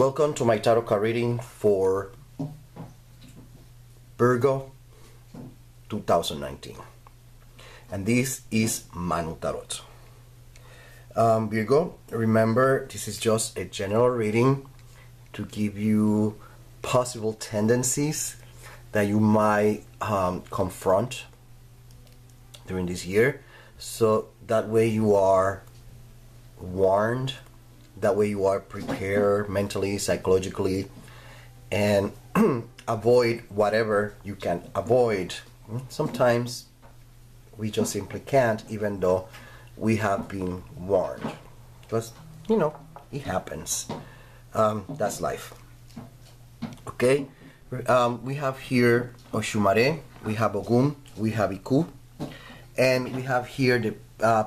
Welcome to my tarot card reading for Virgo 2019, and this is Manu Tarot. Virgo, remember, this is just a general reading to give you possible tendencies that you might confront during this year, so that way you are warned, that way you are prepared mentally, psychologically, and avoid whatever you can avoid. Sometimes we just simply can't, even though we have been warned, because it happens. That's life. Okay, we have here Oshumare, we have Ogun, we have Iku, and we have here the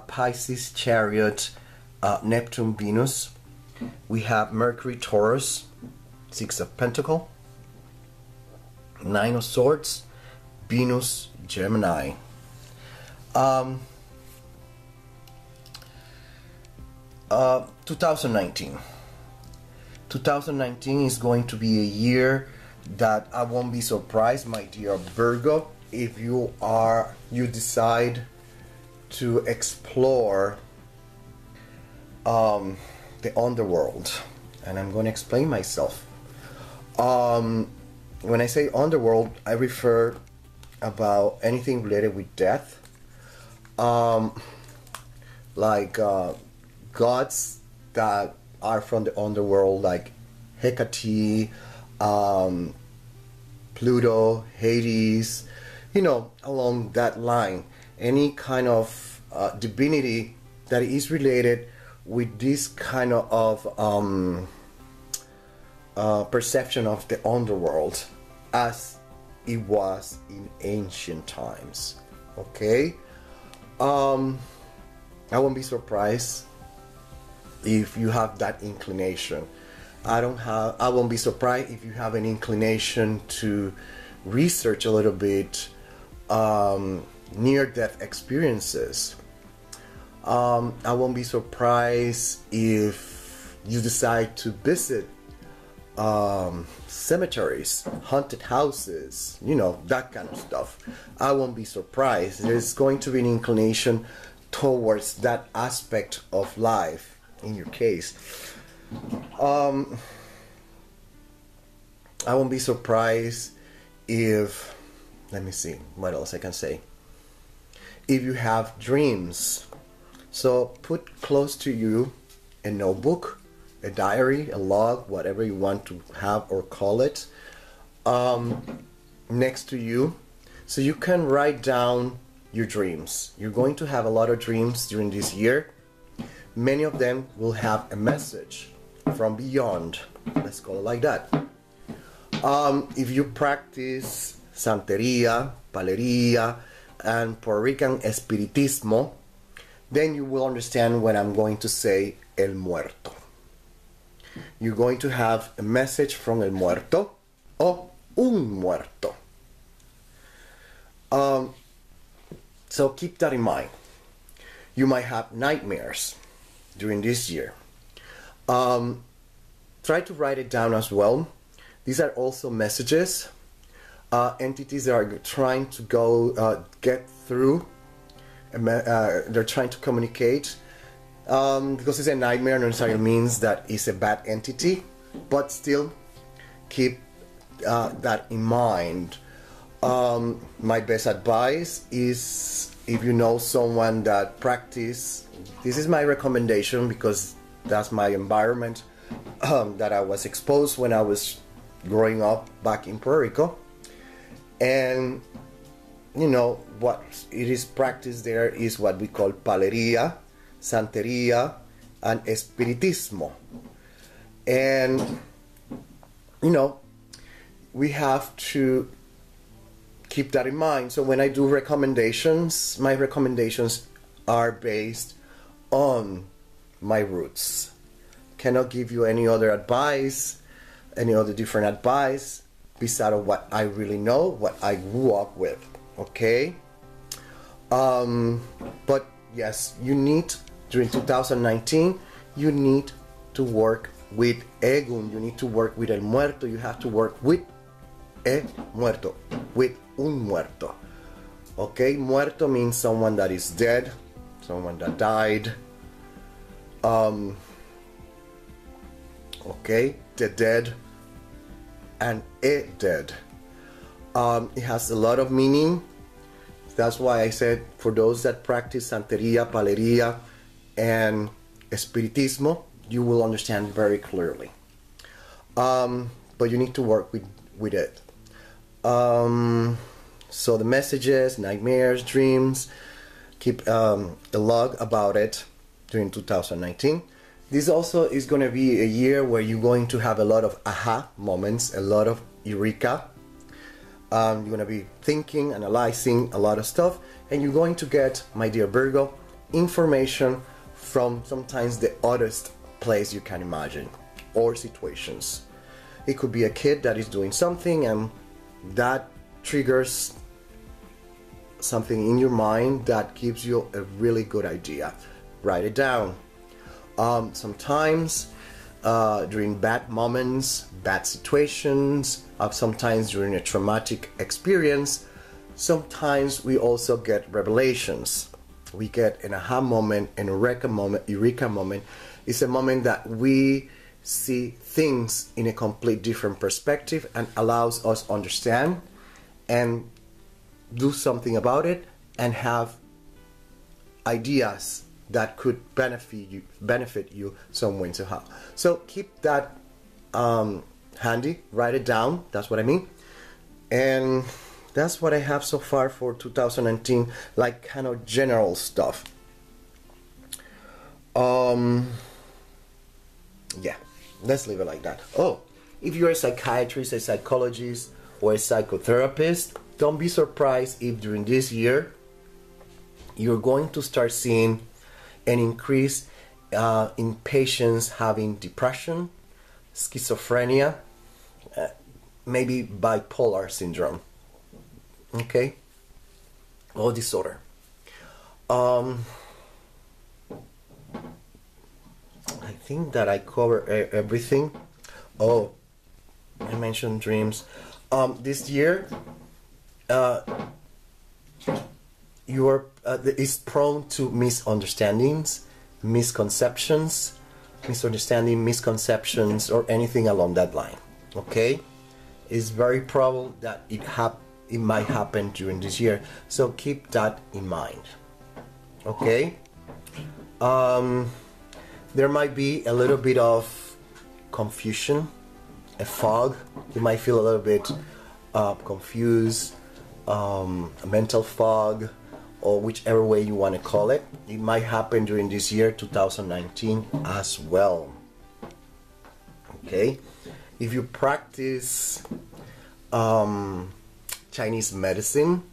Pisces chariot, Neptune, Venus. We have Mercury, Taurus, Six of Pentacles, Nine of Swords, Venus, Gemini. 2019 is going to be a year that I won't be surprised, my dear Virgo, if you decide to explore the underworld. And I'm going to explain myself. When I say underworld, I refer about anything related with death, like gods that are from the underworld, like Hecate, Pluto, Hades, along that line. Any kind of divinity that is related with this kind of perception of the underworld as it was in ancient times. Okay, I won't be surprised if you have that inclination. I won't be surprised if you have an inclination to research a little bit near-death experiences. I won't be surprised if you decide to visit cemeteries, haunted houses, that kind of stuff. I won't be surprised. There's going to be an inclination towards that aspect of life in your case. I won't be surprised if, let me see what else I can say, if you have dreams. So put close to you a notebook, a diary, a log, whatever you want to have or call it, next to you, so you can write down your dreams. You're going to have a lot of dreams during this year. Many of them will have a message from beyond, let's call it like that. If you practice Santeria, Paleria, and Puerto Rican Espiritismo, then you will understand when I'm going to say El Muerto. You're going to have a message from El Muerto or Un Muerto. So keep that in mind. You might have nightmares during this year. Try to write it down as well. These are also messages, entities that are trying to get through. They're trying to communicate, because it's a nightmare, not necessarily means that it's a bad entity, but still keep that in mind. My best advice is, if you know someone that practice, this is my recommendation because that's my environment that I was exposed when I was growing up back in Puerto Rico, and what it is practiced there is what we call Paleria, Santeria, and Espiritismo. And we have to keep that in mind. So when I do recommendations, my recommendations are based on my roots. Cannot give you any other advice, any other different advice beside of what I really know, what I grew up with. Okay, but yes, you need, during 2019, you need to work with Egun, you need to work with el muerto. You have to work with muerto, with un muerto. Okay, muerto means someone that is dead, someone that died. Okay, the dead and a dead. It has a lot of meaning. That's why I said for those that practice Santeria, Paleria, and Espiritismo, you will understand very clearly. But you need to work with it. So the messages, nightmares, dreams, keep a log about it during 2019. This also is going to be a year where you're going to have a lot of aha moments, a lot of eureka. You're going to be thinking, analyzing a lot of stuff, and you're going to get, my dear Virgo, information from sometimes the oddest place you can imagine, or situations. It could be a kid that is doing something and that triggers something in your mind that gives you a really good idea. Write it down. Sometimes during bad moments, bad situations, sometimes during a traumatic experience, sometimes we also get revelations. We get an aha moment, an eureka moment. It's a moment that we see things in a complete different perspective and allows us understand and do something about it and have ideas that could benefit you some way somehow. So keep that handy, write it down, that's what I mean. And that's what I have so far for 2019, like kind of general stuff. Yeah, let's leave it like that. Oh, if you're a psychiatrist, a psychologist, or a psychotherapist, don't be surprised if during this year you're going to start seeing an increase in patients having depression, schizophrenia, maybe bipolar syndrome, okay, or disorder. I think that I cover everything. Oh, I mentioned dreams. This year, you are is prone to misunderstandings, misconceptions, misconceptions, or anything along that line. Okay, it's very probable that it might happen during this year. So keep that in mind. Okay. There might be a little bit of confusion, a fog. You might feel a little bit confused, a mental fog, or whichever way you want to call it. It might happen during this year, 2019, as well. Okay? If you practice Chinese medicine,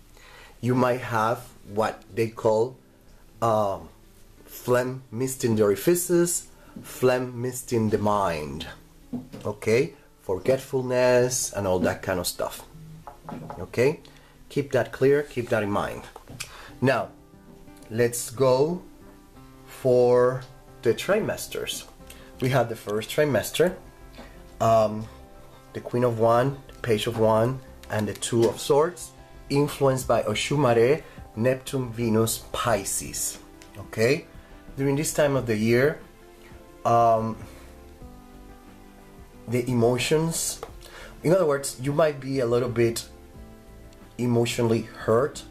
you might have what they call phlegm misting the orifices, phlegm misting the mind. Okay? Forgetfulness and all that kind of stuff. Okay? Keep that clear, keep that in mind. Now, let's go for the trimesters. We have the first trimester, the Queen of Wands, the Page of Wands, and the Two of Swords, influenced by Oshumare, Neptune, Venus, Pisces. Okay? During this time of the year, the emotions, in other words, you might be a little bit emotionally hurt.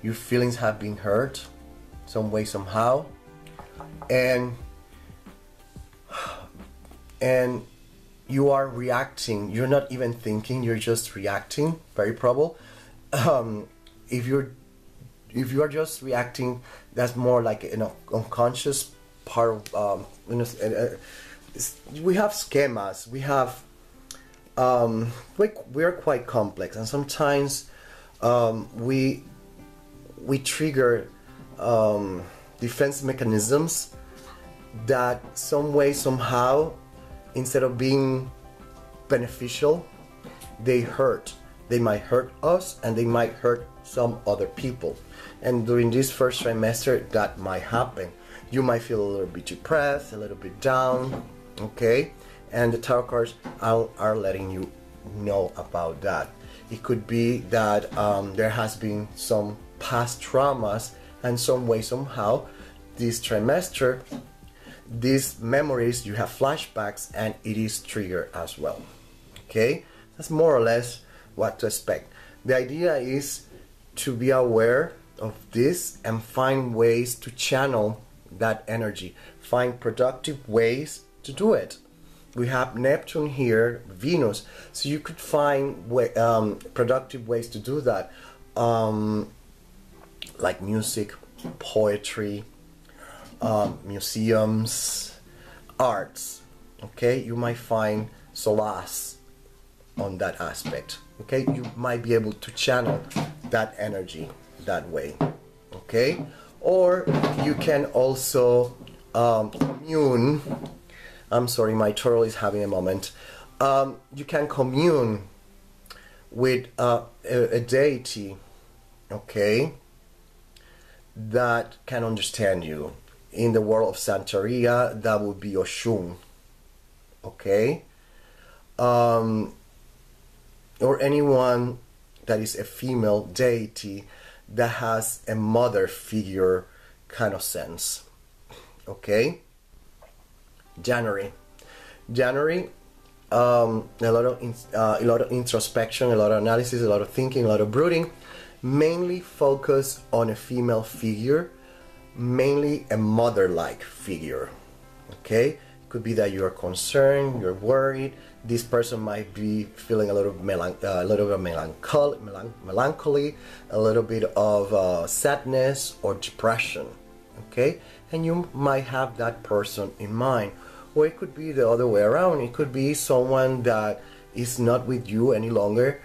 Your feelings have been hurt some way, somehow, and you are reacting. You're not even thinking, you're just reacting. Very probable. If you are just reacting, that's more like an unconscious part of we have schemas, we have we're quite complex, and sometimes we trigger defense mechanisms that some way, somehow, instead of being beneficial, they hurt. They might hurt us, and they might hurt some other people. And during this first trimester, that might happen. You might feel a little bit depressed, a little bit down, Okay, and the tarot cards are letting you know about that. It could be that there has been some past traumas, and some way, somehow, this trimester, these memories, you have flashbacks, and it is triggered as well. Okay, that's more or less what to expect. The idea is to be aware of this and find ways to channel that energy, find productive ways to do it. We have Neptune here, Venus, so you could find productive ways to do that, like music, poetry, museums, arts. Okay, you might find solace on that aspect. Okay, you might be able to channel that energy that way. Okay, or you can also commune. I'm sorry, my turtle is having a moment. You can commune with a deity, okay, that can understand you. In the world of Santeria, that would be Oshun, okay, or anyone that is a female deity that has a mother figure kind of sense. Okay, January, a lot of introspection, a lot of analysis, a lot of thinking, a lot of brooding, mainly focus on a female figure, mainly a mother-like figure. Okay, it could be that you are concerned, you're worried. This person might be feeling a little of melancholy, a little bit of sadness or depression. Okay, and you might have that person in mind. Or it could be the other way around. It could be someone that is not with you any longer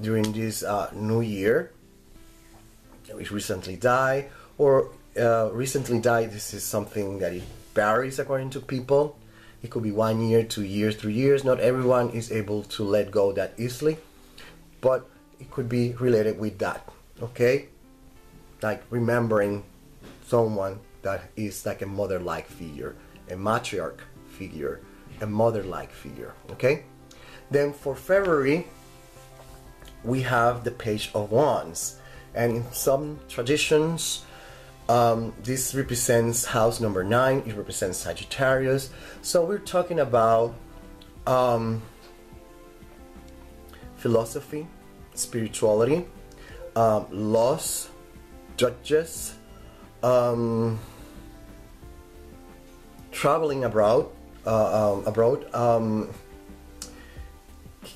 during this new year. It recently died, or recently died. This is something that it varies according to people. It could be 1 year, 2 years, 3 years. Not everyone is able to let go that easily, but it could be related with that. Okay, like remembering someone that is like a mother-like figure, a matriarch figure, a mother-like figure. Okay, then for February we have the Page of Wands, and in some traditions this represents house number 9. It represents Sagittarius. So we're talking about philosophy, spirituality, loss, judges, traveling abroad.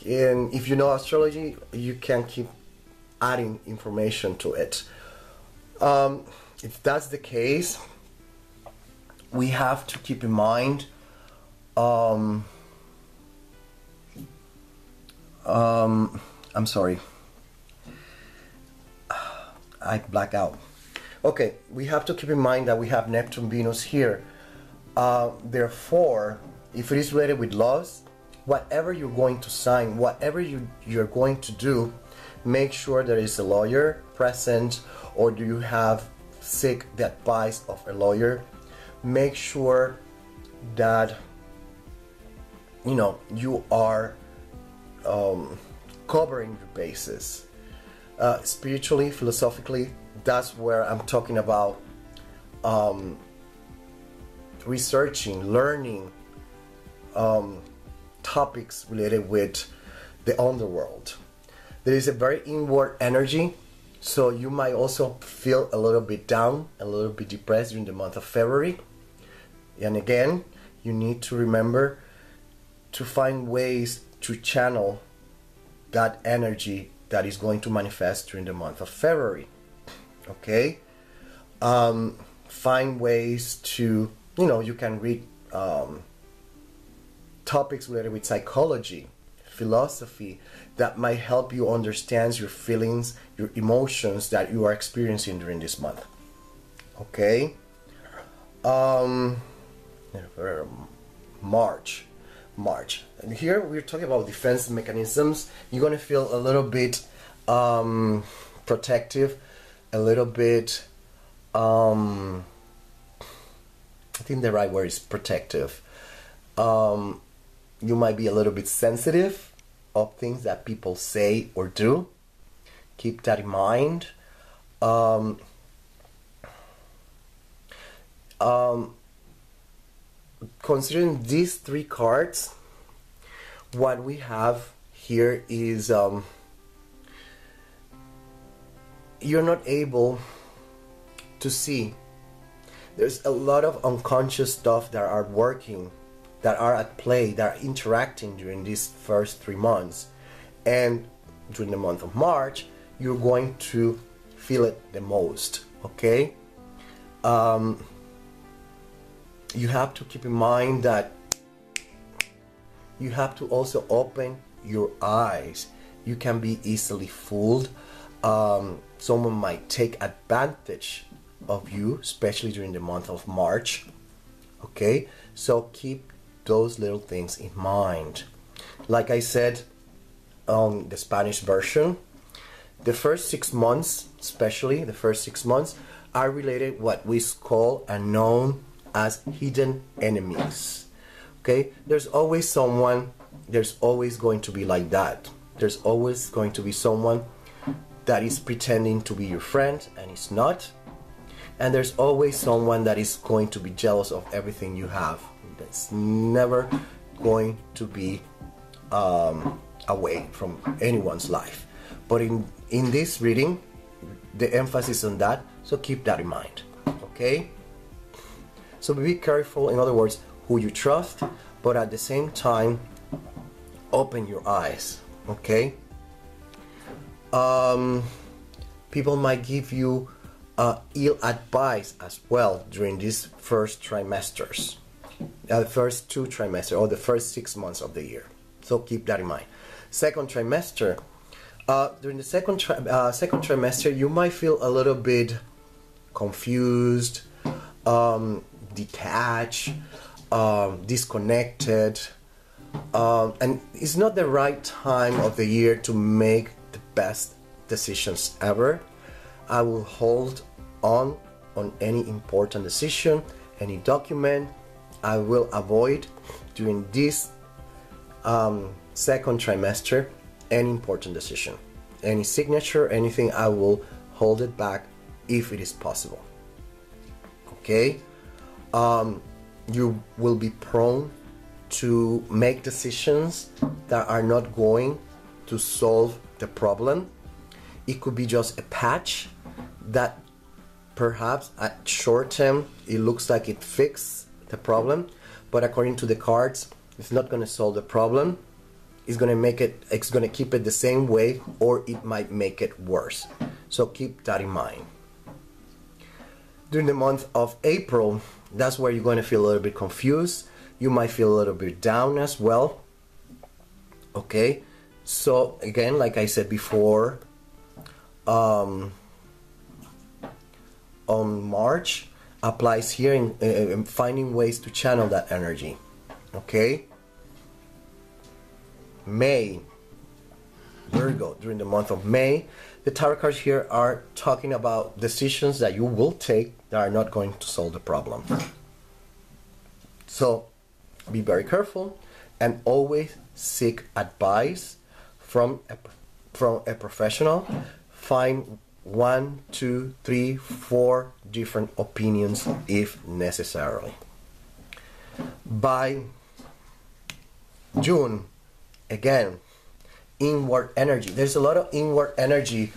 And if you know astrology, you can keep adding information to it. If that's the case, we have to keep in mind I'm sorry, I black out. Okay, we have to keep in mind that we have Neptune, Venus here. Therefore, if it is related with laws, whatever you're going to sign, whatever you're going to do, make sure there is a lawyer present, or do you have seek the advice of a lawyer. Make sure that you are covering your bases spiritually, philosophically. That's where I'm talking about researching, learning topics related with the underworld. There is a very inward energy, so you might also feel a little bit down, a little bit depressed during the month of February. And again, you need to remember to find ways to channel that energy that is going to manifest during the month of February. Okay? Find ways to, you can read topics related with psychology, philosophy, that might help you understand your feelings, your emotions that you are experiencing during this month. Okay? March. And here we're talking about defense mechanisms. You're going to feel a little bit protective, a little bit, I think the right word is protective. You might be a little bit sensitive of things that people say or do. Keep that in mind. Considering these three cards, what we have here is you're not able to see. There's a lot of unconscious stuff that are working, that are at play, that are interacting during these first 3 months. And during the month of March, you're going to feel it the most, okay? You have to keep in mind that you have to also open your eyes. You can be easily fooled. Someone might take advantage of you, especially during the month of March, okay? So keep those little things in mind. Like I said on the Spanish version, the first 6 months, especially the first 6 months, are related what we call and known as hidden enemies. Okay, there's always someone, there's always going to be like that. There's always going to be someone that is pretending to be your friend and is not. And there's always someone that is going to be jealous of everything you have. That's never going to be away from anyone's life. But in this reading, the emphasis on that, so keep that in mind, okay? So be careful, in other words, who you trust, but at the same time, open your eyes, okay? People might give you ill advice as well during these first trimesters, the first 2 trimesters, or the first 6 months of the year. So keep that in mind. Second trimester, during the second trimester, you might feel a little bit confused, detached, disconnected, and it's not the right time of the year to make the best decisions ever. I will hold on any important decision, any document. I will avoid during this second trimester any important decision, any signature, anything. I will hold it back if it is possible, okay? You will be prone to make decisions that are not going to solve the problem. It could be just a patch that perhaps at short term it looks like it fixes the problem, but according to the cards, it's not going to solve the problem. It's going to keep it the same way, or it might make it worse. So keep that in mind. During the month of April, that's where you're going to feel a little bit confused. You might feel a little bit down as well. Okay, so again, like I said before, on March applies here in finding ways to channel that energy. Okay, May, Virgo, during the month of May, the tarot cards here are talking about decisions that you will take that are not going to solve the problem. So be very careful and always seek advice from a professional. Find 1, 2, 3, 4 different opinions if necessary. By June, again, inward energy. There's a lot of inward energy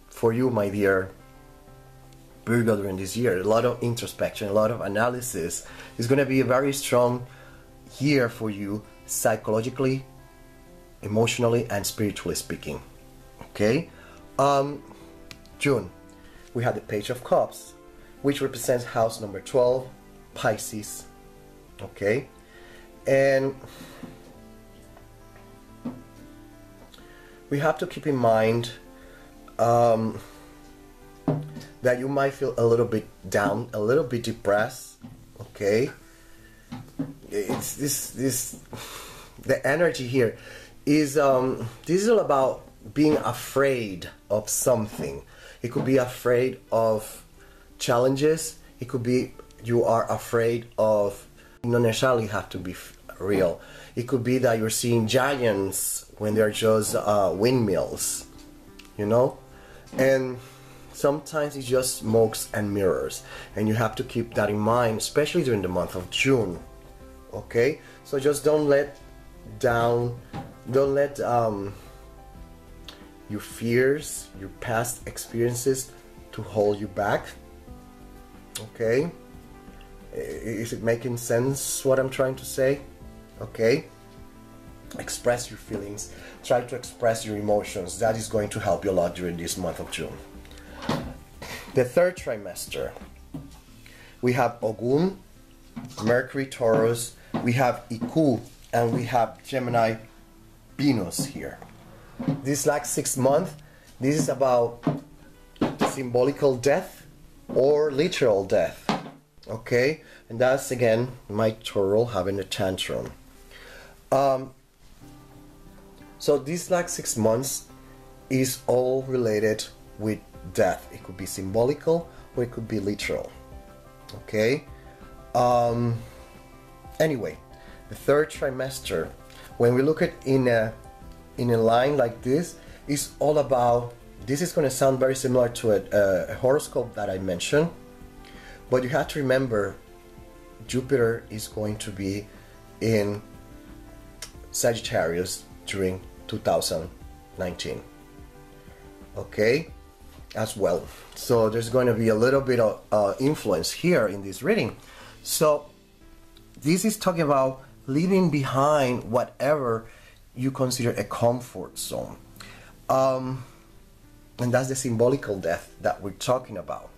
for you, my dear Virgo, during this year. A lot of introspection, a lot of analysis. It's going to be a very strong year for you, psychologically, emotionally, and spiritually speaking. Okay, June, we have the Page of Cups, which represents house number 12, Pisces. Okay, and we have to keep in mind that you might feel a little bit down, a little bit depressed. Okay, it's the energy here is this is all about being afraid of something. It could be afraid of challenges. It could be you are afraid of, not necessarily have to be real. It could be that you're seeing giants when they're just windmills, you know? And sometimes it's just smokes and mirrors, and you have to keep that in mind, especially during the month of June. Okay, so just don't let your fears, your past experiences to hold you back. Okay, is it making sense what I'm trying to say? Okay, express your feelings, try to express your emotions. That is going to help you a lot during this month of June. The third trimester, we have Ogun, Mercury, Taurus, we have Iku, and we have Gemini, Venus here. This like 6 months, this is about symbolical death or literal death. Okay, and that's again my Toro having a tantrum. So this like 6 months is all related with death. It could be symbolical or it could be literal. Okay. Anyway, the third trimester, when we look at in a line like this, is all about. This is going to sound very similar to a horoscope that I mentioned, but you have to remember Jupiter is going to be in Sagittarius during 2019. Okay, as well. So there's going to be a little bit of influence here in this reading. So this is talking about leaving behind whatever you consider a comfort zone. And that's the symbolical death that we're talking about.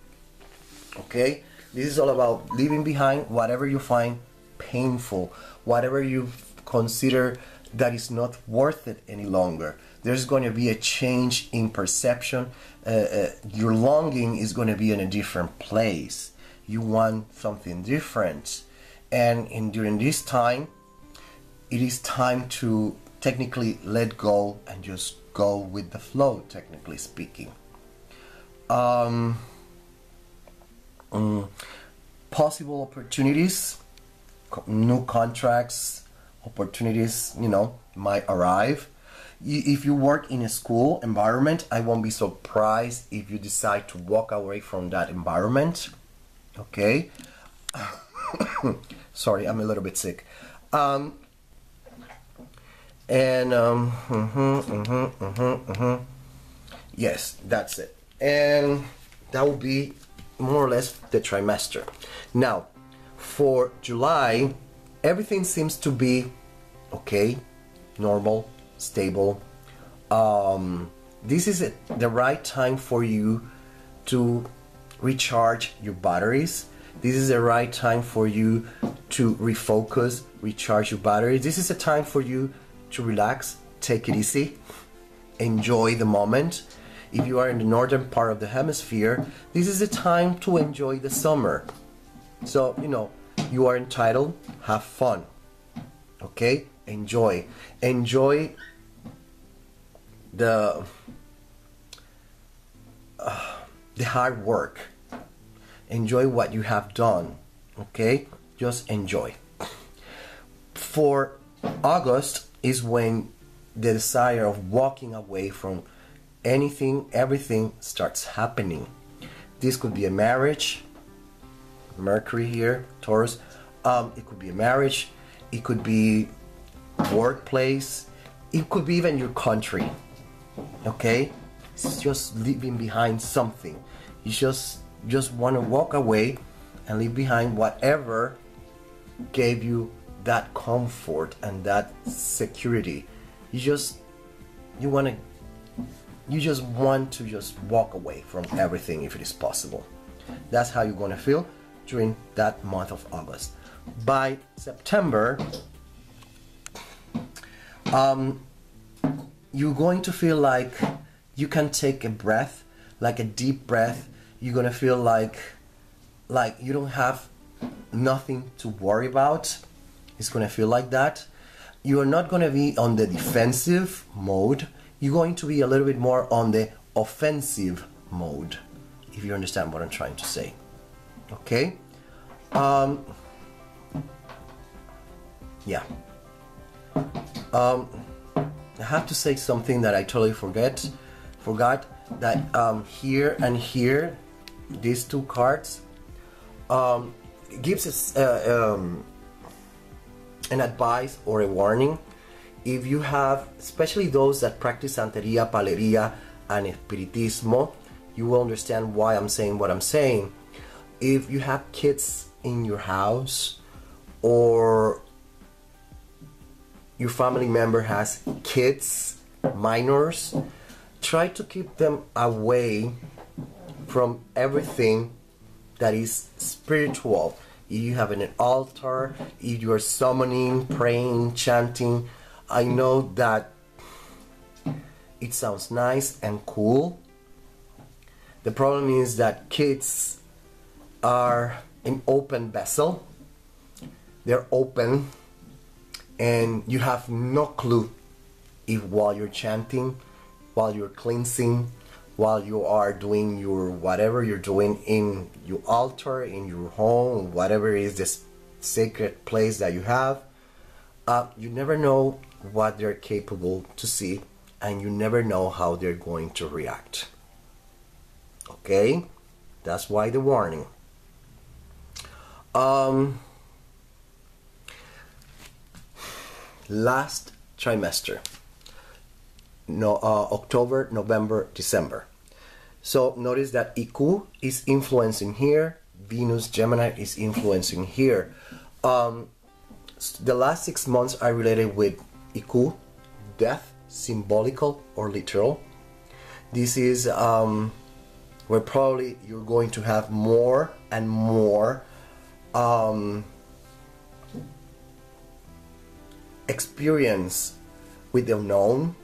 Okay? This is all about leaving behind whatever you find painful, whatever you consider that is not worth it any longer. There's going to be a change in perception. Your longing is going to be in a different place. You want something different. And during this time, it is time to technically let go and just go with the flow, technically speaking. Possible opportunities, new contracts, opportunities, you know, might arrive. If you work in a school environment, I won't be surprised if you decide to walk away from that environment. Okay. Sorry, I'm a little bit sick. Yes, that's it. And that will be more or less the trimester. Now, for July, everything seems to be okay, normal, stable. This is the right time for you to recharge your batteries. This is the right time for you to refocus, recharge your batteries. This is a time for you to relax, take it easy, enjoy the moment. If you are in the northern part of the hemisphere, this is the time to enjoy the summer. So, you know, you are entitled, have fun. Okay? Enjoy. Enjoy the hard work. Enjoy what you have done. Okay? Just enjoy. For August is when the desire of walking away from anything, everything starts happening. This could be a marriage. Mercury here, Taurus. It could be a marriage. It could be workplace. It could be even your country. Okay? It's just leaving behind something. You just want to walk away and leave behind whatever gave you that comfort and that security. You just want to just walk away from everything if it is possible. That's how you're going to feel during that month of August. By September, you're going to feel like you can take a breath, like a deep breath. You're going to feel like you don't have nothing to worry about. It's going to feel like that. You're not going to be on the defensive mode. You're going to be a little bit more on the offensive mode, if you understand what I'm trying to say. Okay? Yeah. I have to say something that I totally forgot that here and here, these two cards gives us an advice or a warning. If you have, especially those that practice Santeria, Paleria, and Espiritismo, you will understand why I'm saying what I'm saying. If you have kids in your house, or your family member has kids, minors, try to keep them away from everything that is spiritual. If you have an altar, if you are summoning, praying, chanting, I know that it sounds nice and cool. The problem is that kids are an open vessel. They're open, and you have no clue if while you're chanting, while you're cleansing, while you are doing your whatever you're doing in your altar, in your home, whatever is this sacred place that you have, you never know what they're capable to see, and you never know how they're going to react. Okay, that's why the warning. Last trimester, October, November, December. So notice that Iku is influencing here, Venus, Gemini is influencing here. The last 6 months are related with Iku, death, symbolical or literal. This is where probably you're going to have more and more experience with the unknown,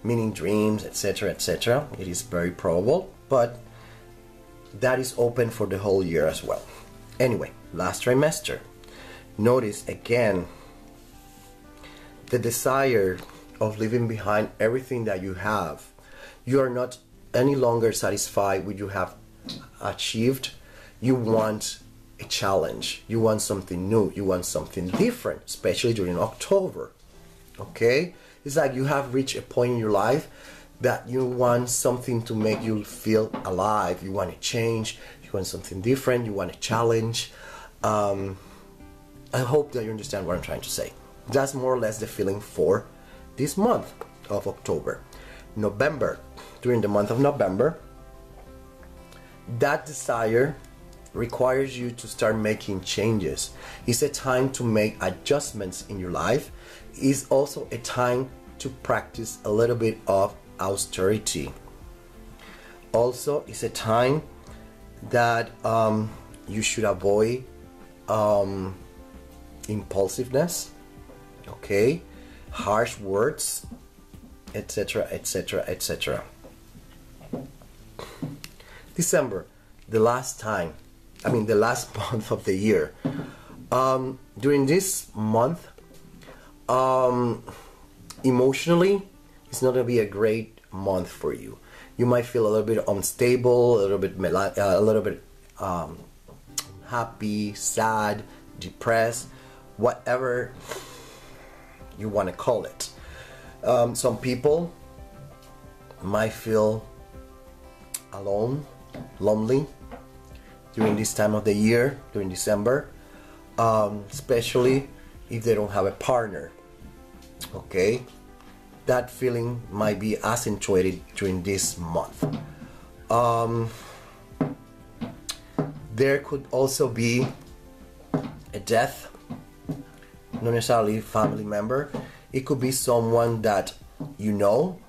meaning dreams, etc., etc. It is very probable, but that is open for the whole year as well. Anyway, last trimester. Notice again the desire of leaving behind everything that you have. You are not any longer satisfied with what you have achieved. You want a challenge. You want something new. You want something different, especially during October. Okay? It's like you have reached a point in your life that you want something to make you feel alive. You want a change. You want something different. You want a challenge. I hope that you understand what I'm trying to say. That's more or less the feeling for this month of October. November, during the month of November, that desire requires you to start making changes. It's a time to make adjustments in your life. It's also a time to practice a little bit of austerity. Also, it's a time that you should avoid impulsiveness, okay, harsh words, etc., etc., etc. December, the last month of the year. During this month, emotionally, it's not going to be a great month for you. You might feel a little bit unstable, a little bit happy, sad, depressed, whatever you want to call it. Some people might feel alone, lonely during this time of the year, during December, especially if they don't have a partner. Okay, that feeling might be accentuated during this month. There could also be a death, not necessarily a family member. It could be someone that you know,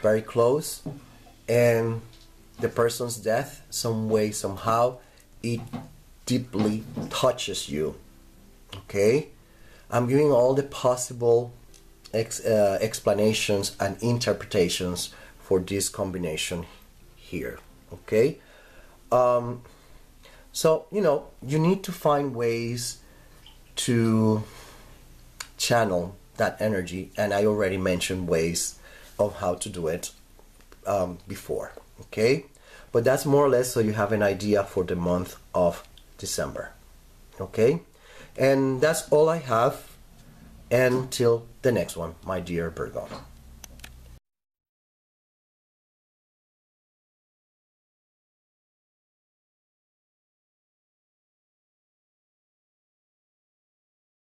very close, and the person's death, some way, somehow, it deeply touches you. Okay? I'm giving all the possible explanations and interpretations for this combination here. Okay? So, you need to find ways to channel that energy, and I already mentioned ways of how to do it before. Okay, but that's more or less so you have an idea for the month of December. Okay? And that's all I have until the next one, my dear Virgo.